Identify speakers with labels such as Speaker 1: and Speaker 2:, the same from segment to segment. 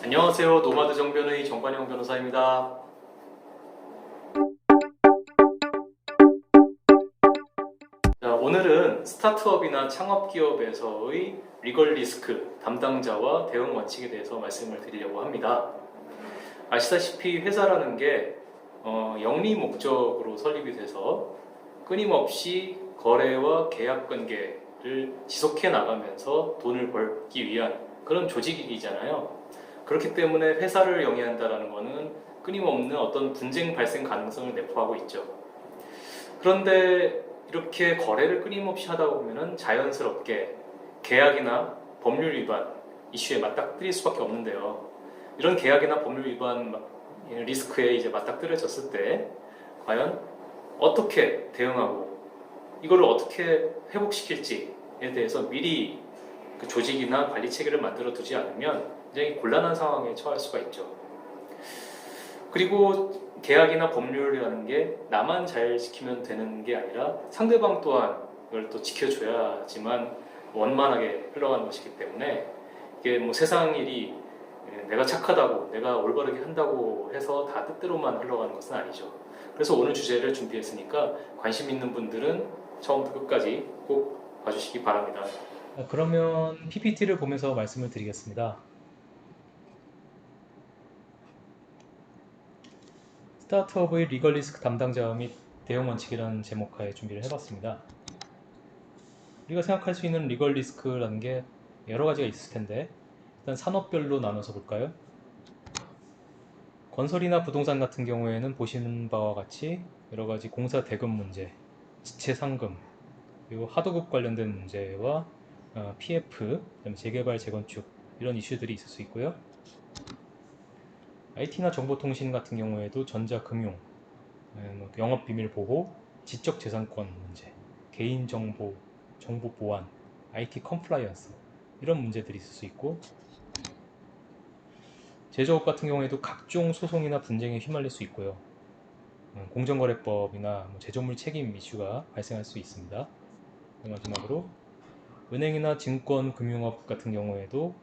Speaker 1: 안녕하세요. 노마드 정변의 정관영 변호사입니다. 자, 오늘은 스타트업이나 창업기업에서의 리걸 리스크, 담당자와 대응 원칙에 대해서 말씀을 드리려고 합니다. 아시다시피 회사라는 게 영리 목적으로 설립이 돼서 끊임없이 거래와 계약 관계를 지속해 나가면서 돈을 벌기 위한 그런 조직이잖아요. 그렇기 때문에 회사를 영위한다는 것은 끊임없는 어떤 분쟁 발생 가능성을 내포하고 있죠. 그런데 이렇게 거래를 끊임없이 하다 보면 자연스럽게 계약이나 법률 위반 이슈에 맞닥뜨릴 수밖에 없는데요. 이런 계약이나 법률 위반 리스크에 이제 맞닥뜨려졌을 때 과연 어떻게 대응하고 이거를 어떻게 회복시킬지에 대해서 미리 그 조직이나 관리 체계를 만들어 두지 않으면 굉장히 곤란한 상황에 처할 수가 있죠. 그리고 계약이나 법률이라는 게 나만 잘 지키면 되는 게 아니라 상대방 또한 이걸 또 지켜줘야지만 원만하게 흘러가는 것이기 때문에 이게 뭐 세상 일이 내가 착하다고 내가 올바르게 한다고 해서 다 뜻대로만 흘러가는 것은 아니죠. 그래서 오늘 주제를 준비했으니까 관심 있는 분들은 처음부터 끝까지 꼭 봐주시기 바랍니다. 그러면 PPT를 보면서 말씀을 드리겠습니다. 스타트업의 리걸 리스크 담당자 및 대응 원칙이라는 제목하에 준비를 해봤습니다. 우리가 생각할 수 있는 리걸 리스크라는 게 여러 가지가 있을 텐데 일단 산업별로 나눠서 볼까요? 건설이나 부동산 같은 경우에는 보시는 바와 같이 여러 가지 공사 대금 문제, 지체 상금, 그리고 하도급 관련된 문제와 PF, 재개발, 재건축 이런 이슈들이 있을 수 있고요. IT나 정보통신 같은 경우에도 전자금융, 영업비밀 보호, 지적재산권 문제, 개인정보, 정보 보안, IT 컴플라이언스 이런 문제들이 있을 수 있고 제조업 같은 경우에도 각종 소송이나 분쟁에 휘말릴 수 있고요. 공정거래법이나 제조물 책임 이슈가 발생할 수 있습니다. 마지막으로 은행이나 증권, 금융업 같은 경우에도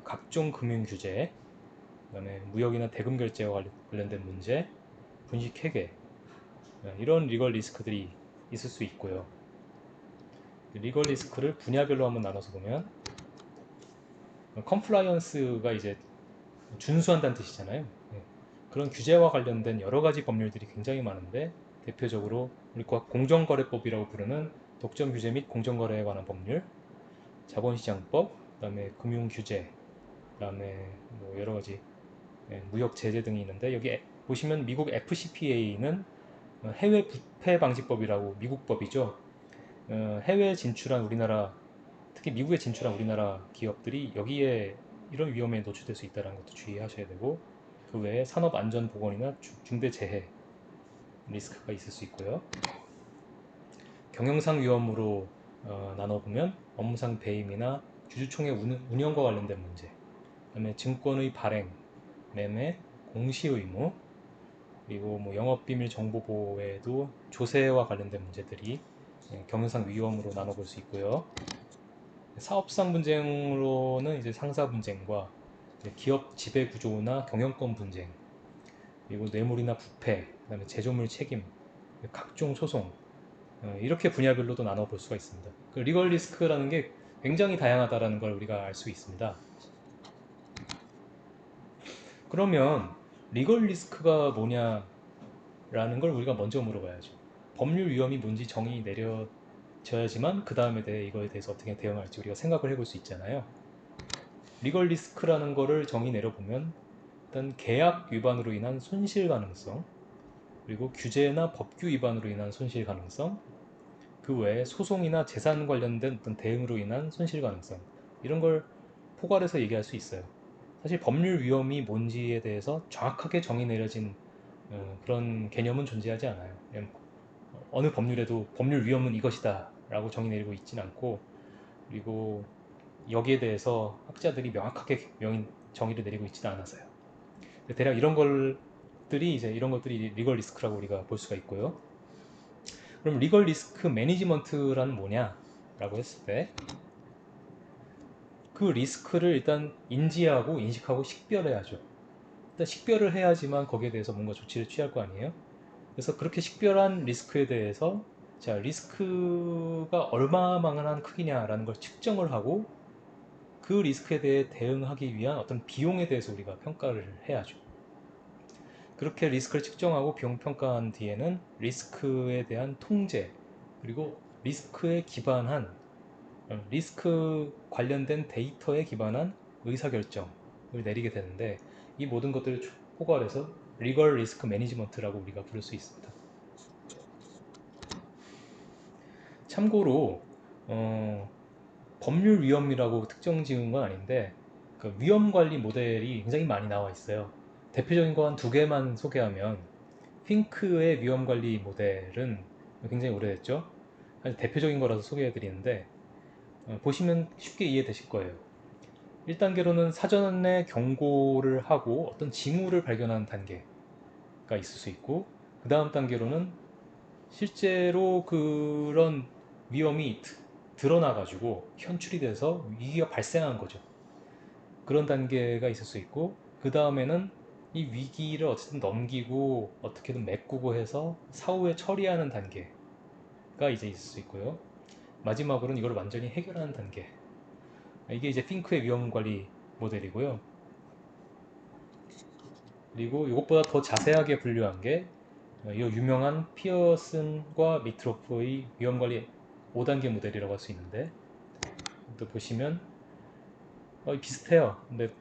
Speaker 1: 각종 금융 규제, 그다음에 무역이나 대금 결제와 관련된 문제, 분식회계 이런 리걸 리스크들이 있을 수 있고요. 리걸 리스크를 분야별로 한번 나눠서 보면 컴플라이언스가 이제 준수한다는 뜻이잖아요. 그런 규제와 관련된 여러 가지 법률들이 굉장히 많은데 대표적으로 우리 공정거래법이라고 부르는 독점 규제 및 공정거래에 관한 법률, 자본시장법, 그다음에 금융규제, 그다음에 뭐 여러 가지 무역 제재 등이 있는데 여기 보시면 미국 FCPA는 해외 부패 방지법이라고 미국 법이죠. 해외 진출한 우리나라, 특히 미국에 진출한 우리나라 기업들이 여기에 이런 위험에 노출될 수 있다는 것도 주의하셔야 되고 그 외에 산업안전보건이나 중대재해 리스크가 있을 수 있고요. 경영상 위험으로 나눠보면 업무상 배임이나 주주총회 운영과 관련된 문제, 그다음에 증권의 발행, 매매, 공시 의무, 그리고 뭐 영업비밀 정보 보호에도 조세와 관련된 문제들이 경영상 위험으로 나눠볼 수 있고요. 사업상 분쟁으로는 이제 상사 분쟁과 기업 지배 구조나 경영권 분쟁, 그리고 뇌물이나 부패, 그다음에 제조물 책임, 각종 소송 이렇게 분야별로도 나눠볼 수가 있습니다. 그 리걸 리스크라는 게 굉장히 다양하다는 걸 우리가 알 수 있습니다. 그러면 리걸 리스크가 뭐냐라는 걸 우리가 먼저 물어봐야죠. 법률 위험이 뭔지 정의 내려져야지만 그 다음에 이거에 대해서 어떻게 대응할지 우리가 생각을 해볼 수 있잖아요. 리걸 리스크라는 거를 정의 내려보면 일단 계약 위반으로 인한 손실 가능성, 그리고 규제나 법규 위반으로 인한 손실 가능성, 그 외에 소송이나 재산 관련된 어떤 대응으로 인한 손실 가능성 이런 걸 포괄해서 얘기할 수 있어요. 사실 법률 위험이 뭔지에 대해서 정확하게 정의 내려진 그런 개념은 존재하지 않아요. 어느 법률에도 법률 위험은 이것이다 라고 정의 내리고 있지는 않고 그리고 여기에 대해서 학자들이 명확하게 정의를 내리고 있지도 않아서요. 대략 이런 것들이 리걸 리스크라고 우리가 볼 수가 있고요. 그럼 리걸 리스크 매니지먼트란 뭐냐라고 했을 때 그 리스크를 일단 인지하고 인식하고 식별해야죠. 일단 식별을 해야지만 거기에 대해서 뭔가 조치를 취할 거 아니에요. 그래서 그렇게 식별한 리스크에 대해서 자, 리스크가 얼마만한 크기냐라는 걸 측정을 하고 그 리스크에 대해 대응하기 위한 어떤 비용에 대해서 우리가 평가를 해야죠. 그렇게 리스크를 측정하고 비용 평가한 뒤에는 리스크에 대한 통제, 그리고 리스크에 기반한 리스크 관련된 데이터에 기반한 의사결정을 내리게 되는데, 이 모든 것들을 포괄해서 리걸 리스크 매니지먼트라고 우리가 부를 수 있습니다. 참고로 법률 위험이라고 특정 지은 건 아닌데, 그 위험 관리 모델이 굉장히 많이 나와 있어요. 대표적인 거 한 두 개만 소개하면, 핑크의 위험 관리 모델은 굉장히 오래됐죠. 대표적인 거라서 소개해 드리는데, 보시면 쉽게 이해되실 거예요. 1단계로는 사전에 경고를 하고 어떤 징후를 발견하는 단계가 있을 수 있고, 그 다음 단계로는 실제로 그런 위험이 드러나가지고 현출이 돼서 위기가 발생한 거죠. 그런 단계가 있을 수 있고, 그 다음에는 이 위기를 어쨌든 넘기고 어떻게든 메꾸고 해서 사후에 처리하는 단계가 이제 있을 수 있고요. 마지막으로는 이걸 완전히 해결하는 단계. 이게 이제 핑크의 위험 관리 모델이고요. 그리고 이것보다 더 자세하게 분류한 게 이 유명한 피어슨과 미트로프의 위험 관리 5단계 모델이라고 할 수 있는데, 또 보시면 비슷해요. 근데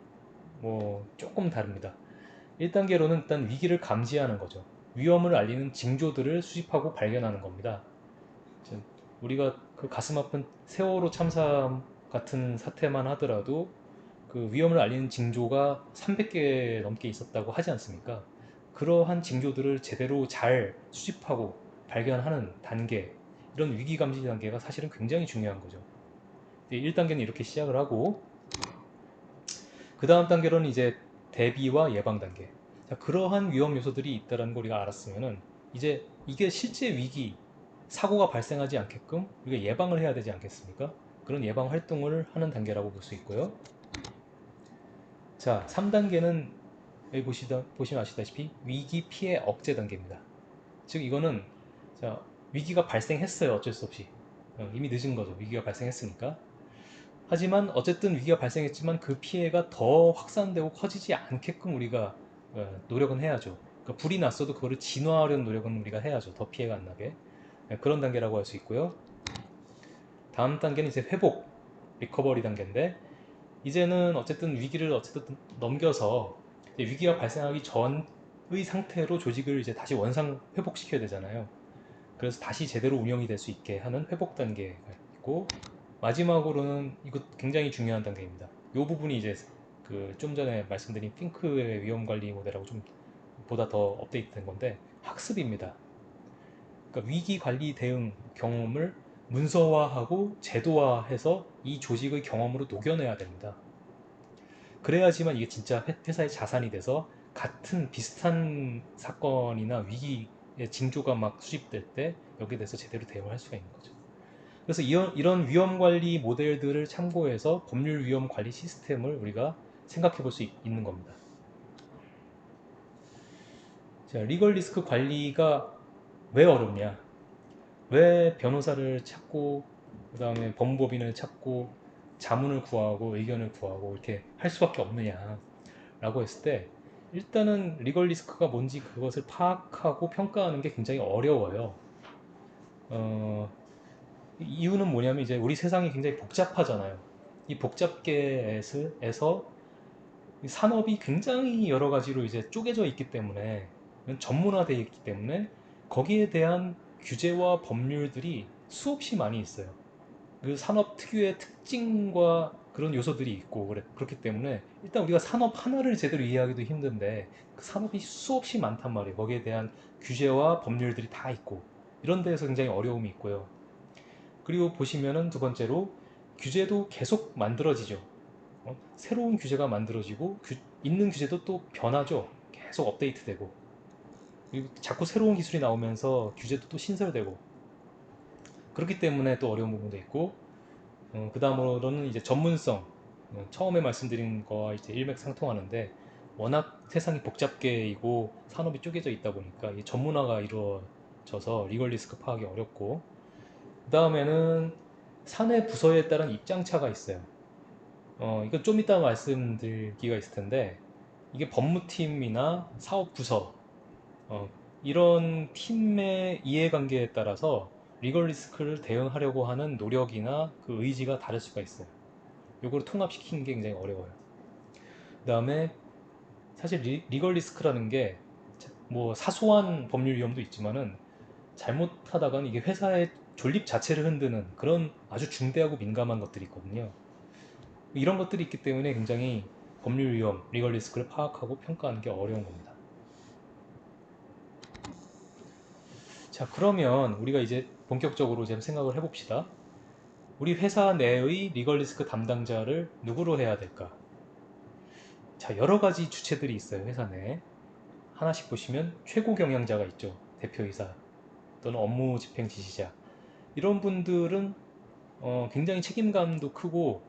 Speaker 1: 뭐 조금 다릅니다. 1단계로는 일단 위기를 감지하는 거죠. 위험을 알리는 징조들을 수집하고 발견하는 겁니다. 우리가 그 가슴 아픈 세월호 참사 같은 사태만 하더라도 그 위험을 알리는 징조가 300개 넘게 있었다고 하지 않습니까? 그러한 징조들을 제대로 잘 수집하고 발견하는 단계, 이런 위기 감지 단계가 사실은 굉장히 중요한 거죠. 1단계는 이렇게 시작을 하고, 그 다음 단계로는 이제 대비와 예방 단계. 자, 그러한 위험 요소들이 있다는 걸 우리가 알았으면은 이제 이게 실제 위기, 사고가 발생하지 않게끔 우리가 예방을 해야 되지 않겠습니까? 그런 예방 활동을 하는 단계라고 볼 수 있고요. 자, 3단계는 여기 보시면 아시다시피 위기 피해 억제 단계입니다. 즉 이거는, 자, 위기가 발생했어요. 어쩔 수 없이. 이미 늦은 거죠. 위기가 발생했으니까. 하지만 어쨌든 위기가 발생했지만 그 피해가 더 확산되고 커지지 않게끔 우리가 노력은 해야죠. 그러니까 불이 났어도 그거를 진화하려는 노력은 우리가 해야죠. 더 피해가 안 나게. 그런 단계라고 할 수 있고요. 다음 단계는 이제 회복, 리커버리 단계인데, 이제는 어쨌든 위기를 어쨌든 넘겨서 위기가 발생하기 전의 상태로 조직을 이제 다시 원상 회복시켜야 되잖아요. 그래서 다시 제대로 운영이 될 수 있게 하는 회복 단계가 있고, 마지막으로는 이거 굉장히 중요한 단계입니다. 이 부분이 이제 그 좀 전에 말씀드린 핑크의 위험 관리 모델하고 좀 보다 더 업데이트된 건데, 학습입니다. 그러니까 위기 관리 대응 경험을 문서화하고 제도화해서 이 조직의 경험으로 녹여내야 됩니다. 그래야지만 이게 진짜 회사의 자산이 돼서 같은 비슷한 사건이나 위기의 징조가 막 수집될 때 여기에 대해서 제대로 대응을 할 수가 있는 거죠. 그래서 이런 위험 관리 모델들을 참고해서 법률 위험 관리 시스템을 우리가 생각해 볼 수 있는 겁니다. 자, 리걸 리스크 관리가 왜 어렵냐? 왜 변호사를 찾고 그 다음에 법무법인을 찾고 자문을 구하고 의견을 구하고 이렇게 할 수밖에 없느냐라고 했을 때, 일단은 리걸 리스크가 뭔지 그것을 파악하고 평가하는 게 굉장히 어려워요. 이유는 뭐냐면 이제 우리 세상이 굉장히 복잡하잖아요. 이 복잡계에서 산업이 굉장히 여러 가지로 이제 쪼개져 있기 때문에, 전문화되어 있기 때문에 거기에 대한 규제와 법률들이 수없이 많이 있어요. 그 산업 특유의 특징과 그런 요소들이 있고 그렇기 때문에 일단 우리가 산업 하나를 제대로 이해하기도 힘든데 그 산업이 수없이 많단 말이에요. 거기에 대한 규제와 법률들이 다 있고, 이런 데에서 굉장히 어려움이 있고요. 그리고 보시면은 두 번째로 규제도 계속 만들어지죠. 새로운 규제가 만들어지고 있는 규제도 또 변하죠. 계속 업데이트되고, 그리고 자꾸 새로운 기술이 나오면서 규제도 또 신설되고, 그렇기 때문에 또 어려운 부분도 있고, 그 다음으로는 이제 전문성. 처음에 말씀드린 거와 이제 일맥상통하는데 워낙 세상이 복잡계이고 산업이 쪼개져 있다 보니까 이 전문화가 이루어져서 리걸 리스크 파악이 어렵고 그 다음에는 사내 부서에 따른 입장차가 있어요. 이건 좀 이따 말씀드리기가 있을 텐데 이게 법무팀이나 사업부서 이런 팀의 이해관계에 따라서 리걸 리스크를 대응하려고 하는 노력이나 그 의지가 다를 수가 있어요. 이걸 통합시키는 게 굉장히 어려워요. 그 다음에 사실 리걸 리스크라는 게 뭐 사소한 법률 위험도 있지만은 잘못하다가는 이게 회사의 존립 자체를 흔드는 그런 아주 중대하고 민감한 것들이 있거든요. 이런 것들이 있기 때문에 굉장히 법률 위험, 리걸 리스크를 파악하고 평가하는 게 어려운 겁니다. 자, 그러면 우리가 이제 본격적으로 좀 생각을 해봅시다. 우리 회사 내의 리걸 리스크 담당자를 누구로 해야 될까? 자, 여러 가지 주체들이 있어요, 회사 내에. 하나씩 보시면 최고 경영자가 있죠. 대표이사 또는 업무 집행 지시자. 이런 분들은 굉장히 책임감도 크고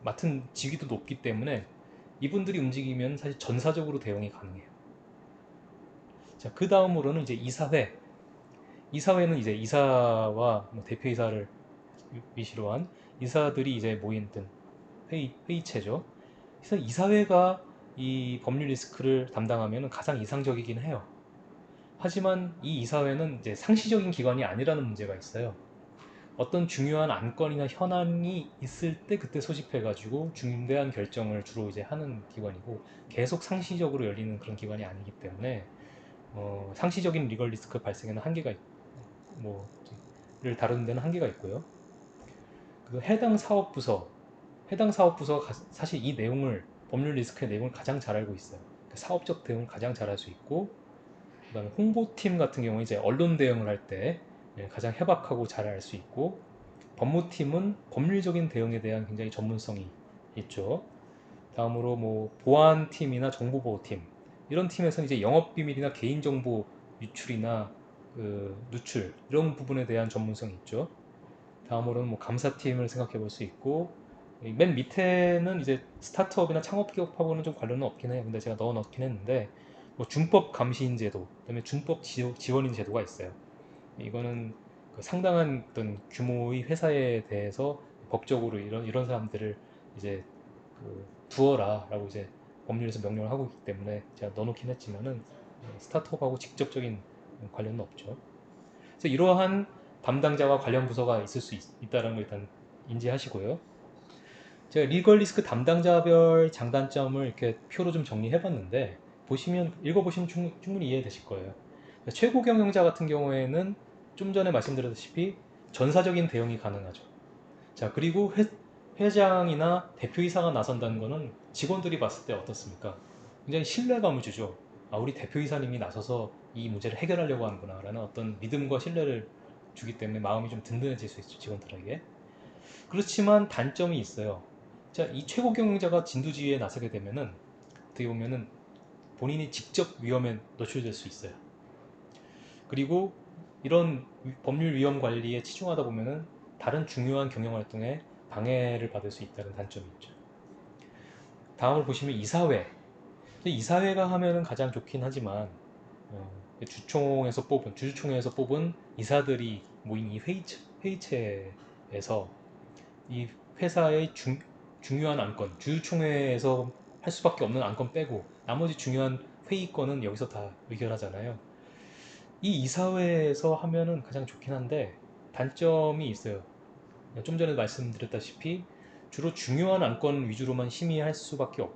Speaker 1: 맡은 직위도 높기 때문에 이분들이 움직이면 사실 전사적으로 대응이 가능해요. 자, 그 다음으로는 이제 이사회. 이사회는 이제 이사와 뭐 대표이사를 위시로 한 이사들이 이제 모인 회의체죠. 그래서 이사회가 이 법률 리스크를 담당하면 가장 이상적이긴 해요. 하지만 이 이사회는 이제 상시적인 기관이 아니라는 문제가 있어요. 어떤 중요한 안건이나 현안이 있을 때 그때 소집해가지고 중대한 결정을 주로 이제 하는 기관이고 계속 상시적으로 열리는 그런 기관이 아니기 때문에 상시적인 리걸 리스크 발생에는 한계가 뭐를 다루는 데는 한계가 있고요. 그 해당 사업부서가 사실 이 내용을 법률 리스크의 내용을 가장 잘 알고 있어요. 사업적 대응을 가장 잘할 수 있고 그다음에 홍보팀 같은 경우는 이제 언론 대응을 할 때 가장 해박하고 잘 알 수 있고 법무팀은 법률적인 대응에 대한 굉장히 전문성이 있죠. 다음으로 뭐 보안팀이나 정보보호팀 이런 팀에서는 이제 영업비밀이나 개인정보 유출이나 그 누출 이런 부분에 대한 전문성이 있죠. 다음으로는 뭐 감사팀을 생각해 볼 수 있고 맨 밑에는 이제 스타트업이나 창업기업하고는 좀 관련은 없긴 해요. 근데 제가 넣어 넣긴 했는데 뭐 준법 감시인 제도, 그다음에 준법 지원인 제도가 있어요. 이거는 그 상당한 어떤 규모의 회사에 대해서 법적으로 이런 사람들을 이제 그 두어라라고 이제 법률에서 명령을 하고 있기 때문에 제가 넣어놓긴 했지만은 스타트업하고 직접적인 관련은 없죠. 그래서 이러한 담당자와 관련 부서가 있을 수 있다는 걸 일단 인지하시고요. 제가 리걸 리스크 담당자별 장단점을 이렇게 표로 좀 정리해봤는데 읽어보시면 충분히 이해되실 거예요. 최고 경영자 같은 경우에는 좀 전에 말씀드렸다시피 전사적인 대응이 가능하죠. 자, 그리고 회장이나 대표이사가 나선다는 것은 직원들이 봤을 때 어떻습니까? 굉장히 신뢰감을 주죠. 아, 우리 대표이사님이 나서서 이 문제를 해결하려고 하는구나 라는 어떤 믿음과 신뢰를 주기 때문에 마음이 좀 든든해질 수 있죠, 직원들에게. 그렇지만 단점이 있어요. 자, 이 최고 경영자가 진두지휘에 나서게 되면은 어떻게 보면은 본인이 직접 위험에 노출될 수 있어요. 그리고 이런 법률 위험 관리에 치중하다 보면은 다른 중요한 경영 활동에 방해를 받을 수 있다는 단점이 있죠. 다음을 보시면 이사회. 이사회가 하면은 가장 좋긴 하지만 주주총회에서 뽑은 이사들이 모인 이 회의체에서 이 회사의 중요한 안건, 주주총회에서 할 수밖에 없는 안건 빼고 나머지 중요한 회의건은 여기서 다 의결하잖아요. 이 이사회에서 하면은 가장 좋긴 한데 단점이 있어요. 좀 전에 말씀드렸다시피 주로 중요한 안건 위주로만 심의할 수밖에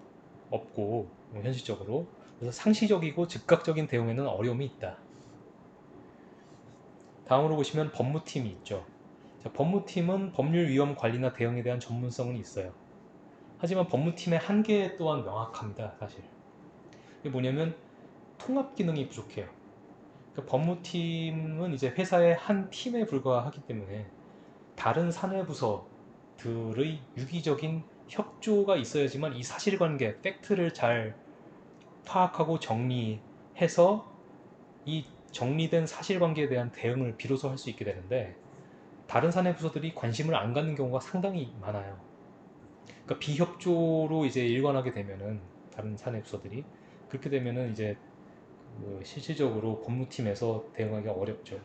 Speaker 1: 없고 현실적으로 그래서 상시적이고 즉각적인 대응에는 어려움이 있다. 다음으로 보시면 법무팀이 있죠. 자, 법무팀은 법률 위험 관리나 대응에 대한 전문성은 있어요. 하지만 법무팀의 한계 또한 명확합니다. 사실 이게 뭐냐면 통합 기능이 부족해요. 그러니까 법무팀은 이제 회사의 한 팀에 불과하기 때문에 다른 사내부서들의 유기적인 협조가 있어야지만 이 사실관계, 팩트를 잘 파악하고 정리해서 이 정리된 사실관계에 대한 대응을 비로소 할 수 있게 되는데 다른 사내 부서들이 관심을 안 갖는 경우가 상당히 많아요. 그러니까 비협조로 이제 일관하게 되면은 다른 사내 부서들이 그렇게 되면은 이제 그 실질적으로 법무팀에서 대응하기가 어렵죠.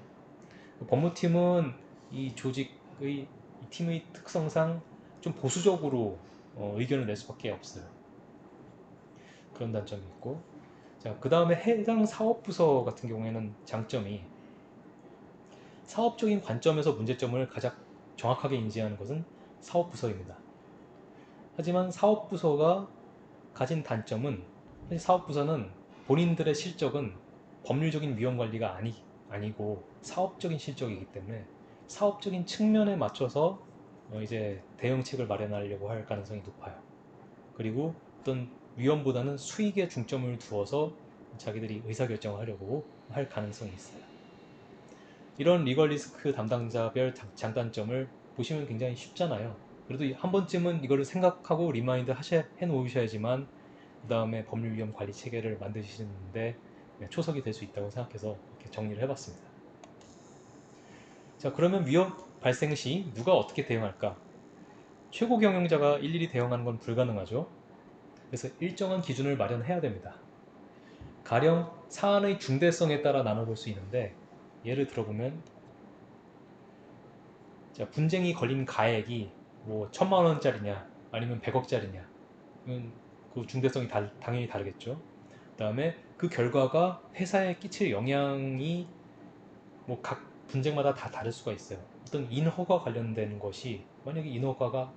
Speaker 1: 그 법무팀은 이 조직의 이 팀의 특성상 좀 보수적으로 의견을 낼 수밖에 없어요. 그런 단점이 있고, 자, 그 다음에 해당 사업부서 같은 경우에는 장점이 사업적인 관점에서 문제점을 가장 정확하게 인지하는 것은 사업부서입니다. 하지만 사업부서가 가진 단점은 사실 사업부서는 본인들의 실적은 법률적인 위험관리가 아니고 사업적인 실적이기 때문에 사업적인 측면에 맞춰서 이제 대응책을 마련하려고 할 가능성이 높아요. 그리고 어떤 위험보다는 수익에 중점을 두어서 자기들이 의사결정을 하려고 할 가능성이 있어요. 이런 리걸 리스크 담당자별 장단점을 보시면 굉장히 쉽잖아요. 그래도 한 번쯤은 이거를 생각하고 리마인드 해 놓으셔야지만 그 다음에 법률 위험 관리 체계를 만드시는데 초석이 될 수 있다고 생각해서 이렇게 정리를 해봤습니다. 자, 그러면 위험 발생 시 누가 어떻게 대응할까? 최고 경영자가 일일이 대응하는 건 불가능하죠. 그래서 일정한 기준을 마련해야 됩니다. 가령 사안의 중대성에 따라 나눠볼 수 있는데, 예를 들어보면 자, 분쟁이 걸린 가액이 뭐 1,000만 원짜리냐 아니면 100억짜리냐, 그 중대성이 당연히 다르겠죠. 그 다음에 그 결과가 회사에 끼칠 영향이 뭐 각 분쟁마다 다 다를 수가 있어요. 어떤 인허가 관련된 것이 만약에 인허가가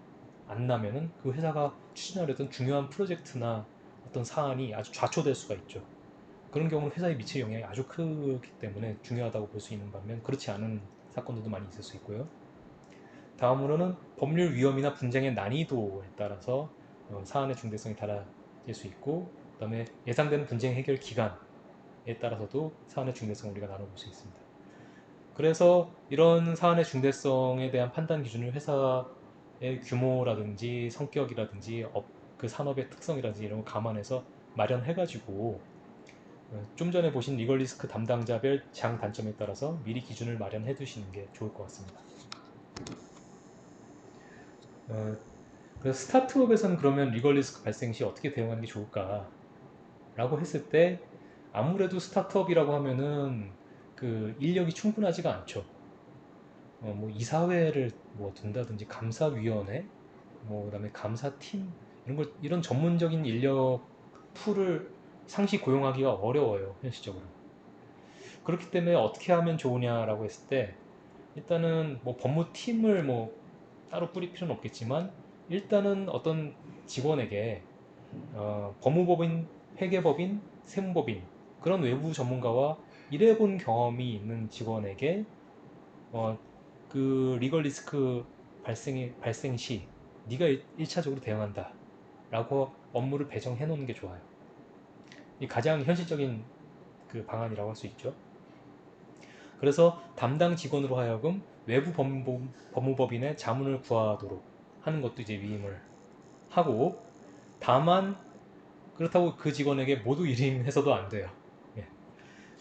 Speaker 1: 안 나면은 그 회사가 추진하려던 중요한 프로젝트나 어떤 사안이 아주 좌초될 수가 있죠. 그런 경우는 회사에 미칠 영향이 아주 크기 때문에 중요하다고 볼 수 있는 반면, 그렇지 않은 사건들도 많이 있을 수 있고요. 다음으로는 법률 위험이나 분쟁의 난이도에 따라서 사안의 중대성이 달라질 수 있고, 그 다음에 예상되는 분쟁 해결 기간에 따라서도 사안의 중대성을 우리가 나눠볼 수 있습니다. 그래서 이런 사안의 중대성에 대한 판단 기준을 회사의 규모라든지 성격이라든지 그 산업의 특성이라든지 이런 걸 감안해서 마련해가지고 좀 전에 보신 리걸 리스크 담당자별 장단점에 따라서 미리 기준을 마련해 두시는 게 좋을 것 같습니다. 그래서 스타트업에서는 그러면 리걸 리스크 발생 시 어떻게 대응하는 게 좋을까? 라고 했을 때 아무래도 스타트업이라고 하면은 그 인력이 충분하지가 않죠. 뭐 이사회를 뭐 둔다든지 감사위원회, 뭐 그다음에 감사팀 이런 전문적인 인력 풀을 상시 고용하기가 어려워요, 현실적으로. 그렇기 때문에 어떻게 하면 좋으냐라고 했을 때 일단은 뭐 법무팀을 뭐 따로 뿌릴 필요는 없겠지만 일단은 어떤 직원에게 법무법인, 회계법인, 세무법인 그런 외부 전문가와 일해본 경험이 있는 직원에게 어, 그 리걸 리스크 발생 시 네가 1차적으로 대응한다 라고 업무를 배정해 놓는 게 좋아요. 이 가장 현실적인 그 방안이라고 할 수 있죠. 그래서 담당 직원으로 하여금 외부 법무법인의 자문을 구하도록 하는 것도 이제 위임을 하고, 다만 그렇다고 그 직원에게 모두 일임해서도 안 돼요. 예.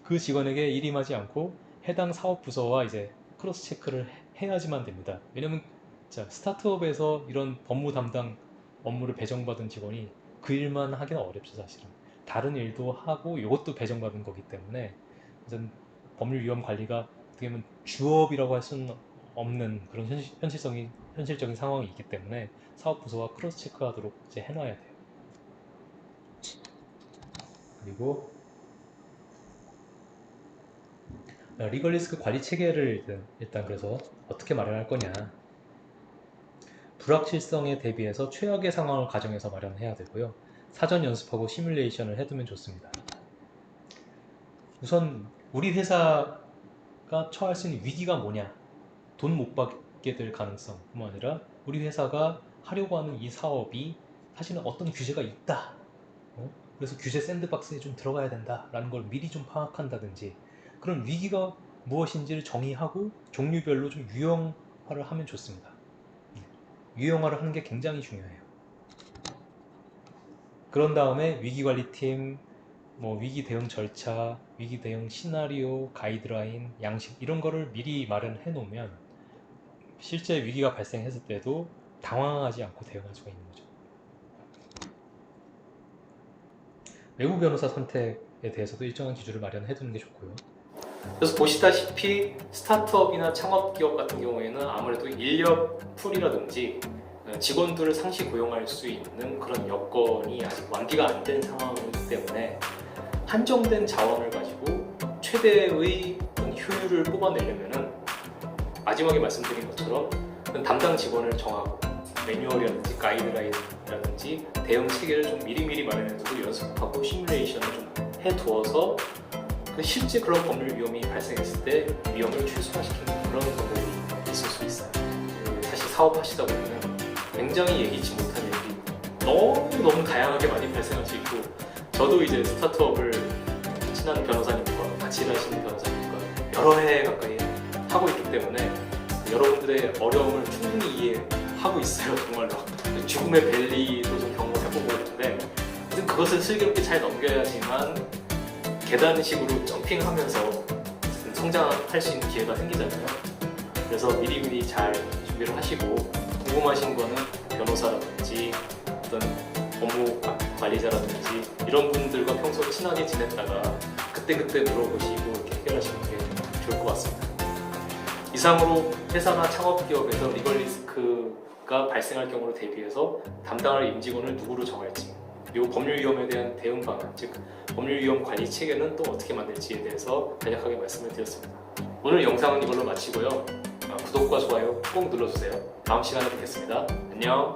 Speaker 1: 그 직원에게 일임하지 않고 해당 사업 부서와 이제 크로스 체크를 해야지만 됩니다. 왜냐면 자, 스타트업에서 이런 법무 담당 업무를 배정받은 직원이 그 일만 하기는 어렵죠, 사실은. 다른 일도 하고 이것도 배정받은 거기 때문에 이제 법률 위험 관리가 어떻게 보면 주업이라고 할 수는 없는 그런 현실적인 상황이 있기 때문에 사업 부서와 크로스 체크하도록 이제 해놔야 돼요. 그리고 리걸 리스크 관리 체계를 일단 그래서 어떻게 마련할 거냐. 불확실성에 대비해서 최악의 상황을 가정해서 마련해야 되고요. 사전 연습하고 시뮬레이션을 해두면 좋습니다. 우선 우리 회사가 처할 수 있는 위기가 뭐냐, 돈 못 받게 될 가능성뿐만 아니라 우리 회사가 하려고 하는 이 사업이 사실은 어떤 규제가 있다, 그래서 규제 샌드박스에 좀 들어가야 된다라는 걸 미리 좀 파악한다든지, 그런 위기가 무엇인지를 정의하고 종류별로 좀 유형화를 하면 좋습니다. 유형화를 하는 게 굉장히 중요해요. 그런 다음에 위기관리팀, 뭐 위기 대응 절차, 위기 대응 시나리오, 가이드라인, 양식 이런 거를 미리 마련해 놓으면 실제 위기가 발생했을 때도 당황하지 않고 대응할 수가 있는 거죠.
Speaker 2: 외부 변호사 선택에 대해서도 일정한 기준을 마련해 두는 게 좋고요.
Speaker 1: 그래서 보시다시피 스타트업이나 창업기업 같은 경우에는 아무래도 인력 풀이라든지 직원들을 상시 고용할 수 있는 그런 여건이 아직 완비가 안 된 상황이기 때문에 한정된 자원을 가지고 최대의 효율을 뽑아내려면은 마지막에 말씀드린 것처럼 담당 직원을 정하고 매뉴얼이라든지 가이드라인이라든지 대응 체계를 좀 미리미리 마련해두고 연습하고 시뮬레이션을 좀 해두어서 실제 그런 법률 위험이 발생했을 때 위험을 최소화시키는 그런 방법이 있을 수 있어요. 사실 사업하시다 보면 굉장히 예기치 못한 일이 너무 다양하게 많이 발생할 수 있고, 저도 이제 스타트업을 친한 변호사님과 같이 일하시는 변호사님과 여러 해 가까이 하고 있기 때문에 여러분들의 어려움을 충분히 이해하고 있어요. 정말로 죽음의 밸리도 좀 경험해보고 있는데, 그것을 슬기롭게 잘 넘겨야지만 계단식으로 점핑하면서 성장할 수 있는 기회가 생기잖아요. 그래서 미리미리 잘 준비를 하시고, 궁금하신 거는 변호사라든지 어떤 업무 관리자라든지 이런 분들과 평소 친하게 지냈다가 그때그때 물어보시고 이렇게 해결하시는 게 좋을 것 같습니다. 이상으로 회사나 창업기업에서 리걸 리스크가 발생할 경우를 대비해서 담당할 임직원을 누구로 정할지, 그리고 법률 위험에 대한 대응 방안, 즉 법률 위험 관리 체계는 또 어떻게 만들지에 대해서 간략하게 말씀을 드렸습니다. 오늘 영상은 이걸로 마치고요. 구독과 좋아요 꼭 눌러주세요. 다음 시간에 뵙겠습니다. 안녕.